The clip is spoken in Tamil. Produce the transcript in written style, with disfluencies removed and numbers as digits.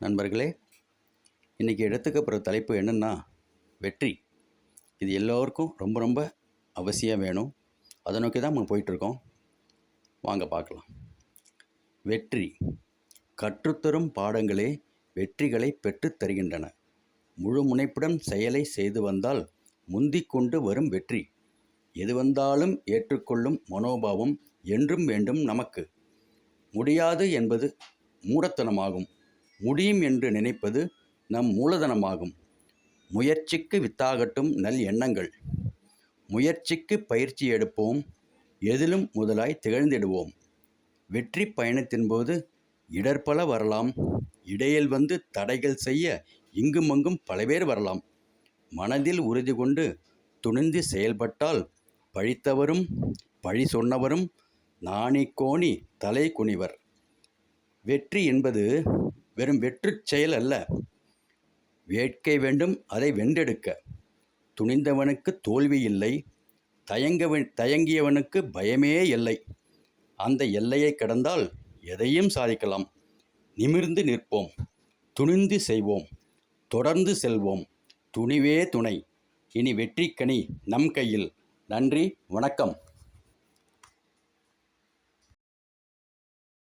நண்பர்களே, இன்றைக்கி எடுத்துக்க போகிற தலைப்பு என்னென்னா வெற்றி. இது எல்லோருக்கும் ரொம்ப ரொம்ப அவசியம் வேணும். அதை நோக்கி தான் நம்ம போயிட்டுருக்கோம். வாங்க பார்க்கலாம். வெற்றி கற்றுத்தரும் பாடங்களே வெற்றிகளை பெற்றுத் தருகின்றன. முழு முனைப்புடன் செயலை செய்து வந்தால் முந்திக் கொண்டு வரும் வெற்றி. எது வந்தாலும் ஏற்றுக்கொள்ளும் மனோபாவம் என்றும் வேண்டும் நமக்கு. முடியாது என்பது மூடத்தனமாகும். முடியும் என்று நினைப்பது நம் மூலதனமாகும். முயற்சிக்கு வித்தாகட்டும் நல் எண்ணங்கள். முயற்சிக்கு பயிற்சி எடுப்போம். எதிலும் முதலாய் திகழ்ந்திடுவோம். வெற்றி பயணத்தின்போது இடர்பல வரலாம். இடையில் வந்து தடைகள் செய்ய இங்குமங்கும் பலவேர் வரலாம். மனதில் உறுதி கொண்டு துணிந்து செயல்பட்டால் பழித்தவரும் பழி சொன்னவரும் நாணி கோணி தலை குனிவர். வெற்றி என்பது வெறும் வெற்றுச் செயல் அல்ல. வேட்கை வேண்டும், அதை வென்றெடுக்க. துணிந்தவனுக்கு தோல்வி இல்லை. தயங்கியவனுக்கு பயமே இல்லை. அந்த எல்லையை கடந்தால் எதையும் சாதிக்கலாம். நிமிர்ந்து நிற்போம். துணிந்து செய்வோம். தொடர்ந்து செல்வோம். துணிவே துணை. இனி வெற்றிக்கனி நம் கையில். நன்றி, வணக்கம்.